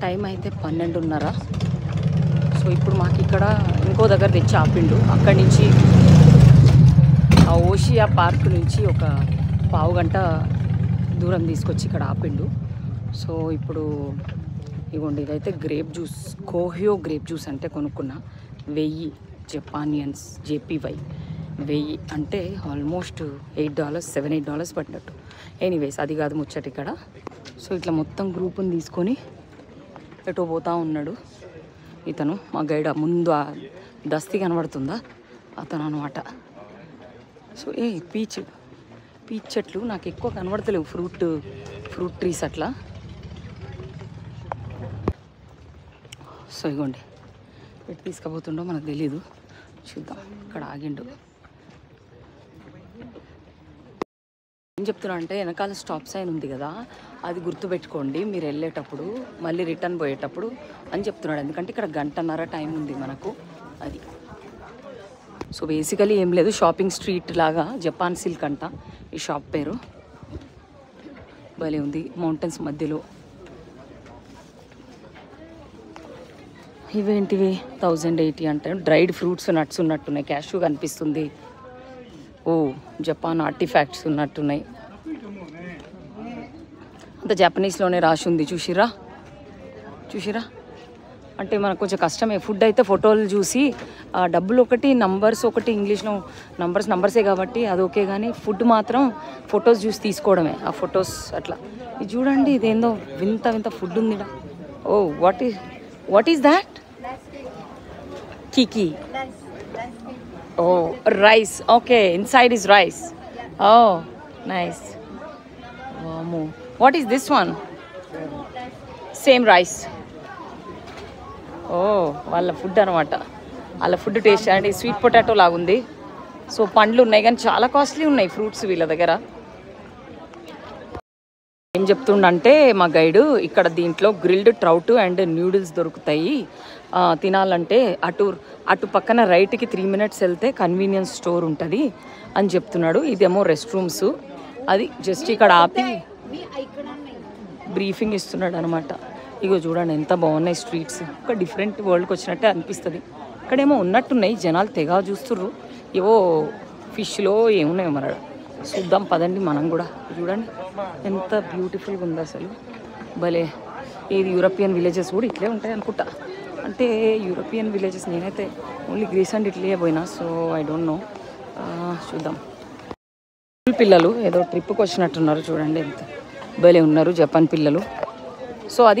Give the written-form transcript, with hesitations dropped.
Time అయితే 12:30. So ఇప్పుడు మాకు ఇక్కడ ఇంకో దగ్గర తెచ్చి ఆపిండు. అక్కడి నుంచి ఆ ఓషియా పార్క్ నుంచి ఒక పావు గంట దూరం తీసుకొచ్చి ఇక్కడ ఆపిండు. సో ఇప్పుడు ఇగోండి, ఇదైతే గ్రేప్ జ్యూస్, కోహియో గ్రేప్ జ్యూస్ అంటే కొనుక్కున్నా. 1000 జపానియన్స్ JPY. 1000 అంటే ఆల్మోస్ట్ $8, $7-8 పడినట్టు. ఎనీవేస్ అది కాదు ముచ్చట ఇక్కడ. సో ఇట్లా మొత్తం గ్రూప్ని తీసుకొని ఎటో పోతా ఉన్నాడు ఇతను, మా గైడ్. ముందు ఆ దస్తీ కనబడుతుందా, అతను అనమాట. సో పీచ్ చెట్లు నాకు ఎక్కువ కనబడతలేవు, ఫ్రూట్ ట్రీస్ అట్లా. సో ఇగోండి, ఎటు తీసుకుపోతుండో మనకు తెలీదు, చూద్దాం. ఇక్కడ ఆగిండు. ఏం చెప్తున్నా అంటే, వెనకాల స్టాప్ సైన్ ఉంది కదా, అది గుర్తుపెట్టుకోండి మీరు వెళ్ళేటప్పుడు, మళ్ళీ రిటర్న్ పోయేటప్పుడు అని చెప్తున్నాడు. ఎందుకంటే ఇక్కడ 1:30 టైం ఉంది మనకు, అది. సో బేసికలీ ఏం లేదు, షాపింగ్ స్ట్రీట్ లాగా, జపాన్ సిల్క్ అంట ఈ షాప్ పేరు. భలే ఉంది, మౌంటైన్స్ మధ్యలో. ఇవేంటివి 1080 అంటే డ్రైడ్ ఫ్రూట్స్, నట్స్ ఉన్నట్టున్నాయి. క్యాష్యూ కనిపిస్తుంది. ఓ జపాన్ ఆర్టిఫాక్ట్స్ ఉన్నట్టున్నాయి. అంత జపనీస్లోనే రాసి ఉంది, చూసిరా అంటే మనకు కొంచెం కష్టమే. ఫుడ్ అయితే ఫోటోలు చూసి డబ్బులు ఒకటి, నంబర్స్ ఒకటి, ఇంగ్లీష్లో నంబర్సే కాబట్టి అది ఓకే. కానీ ఫుడ్ మాత్రం ఫొటోస్ చూసి తీసుకోవడమే. ఆ ఫొటోస్ అట్లా. ఇది చూడండి, ఇదేందో వింత ఫుడ్ ఉంది. Oh what is that? Kiki. Oh, rice. Okay, inside is rice. Oh, nice. Wow. What is this one? Same rice. Oh, వాళ్ళ ఫుడ్ అనమాట. వాళ్ళ ఫుడ్ టేస్ట్ అండి. స్వీట్ పొటాటో లాగా ఉంది. సో పండ్లు ఉన్నాయి కానీ చాలా కాస్ట్లీ ఉన్నాయి ఫ్రూట్స్ వీళ్ళ దగ్గర. ఏం చెప్తుండంటే మా గైడు, ఇక్కడ దీంట్లో గ్రిల్డ్ ట్రౌట్ అండ్ న్యూడిల్స్ దొరుకుతాయి, తినాలంటే అటు పక్కన రైట్కి 3 minutes వెళ్తే కన్వీనియన్స్ స్టోర్ ఉంటుంది అని చెప్తున్నాడు. ఇదేమో రెస్ట్ రూమ్స్. అది జస్ట్ ఇక్కడ ఆపి బ్రీఫింగ్ ఇస్తున్నాడు అనమాట. ఇగో చూడండి ఎంత బాగున్నాయి స్ట్రీట్స్. ఒక డిఫరెంట్ వరల్డ్కి వచ్చినట్టే అనిపిస్తుంది. ఇక్కడేమో ఉన్నట్టున్నాయి, జనాలు తెగా చూస్తుర్రు. ఏవో ఫిష్లో ఏమున్నాయో మరి, చూద్దాం పదండి మనం కూడా. చూడండి ఎంత బ్యూటిఫుల్గా ఉంది అసలు, భలే. ఇది యూరోపియన్ విలేజెస్ కూడా ఇట్లే ఉంటాయి అనుకుంటా. అంటే యూరోపియన్ విలేజెస్ నేనైతే ఓన్లీ గ్రీస్ అండ్ ఇట్లీయే పోయినా, సో ఐ డోంట్ నో. చూద్దాం. పిల్లలు ఏదో ట్రిప్కి వచ్చినట్టున్నారు, చూడండి ఎంత భలే ఉన్నారు జపాన్ పిల్లలు. సో అది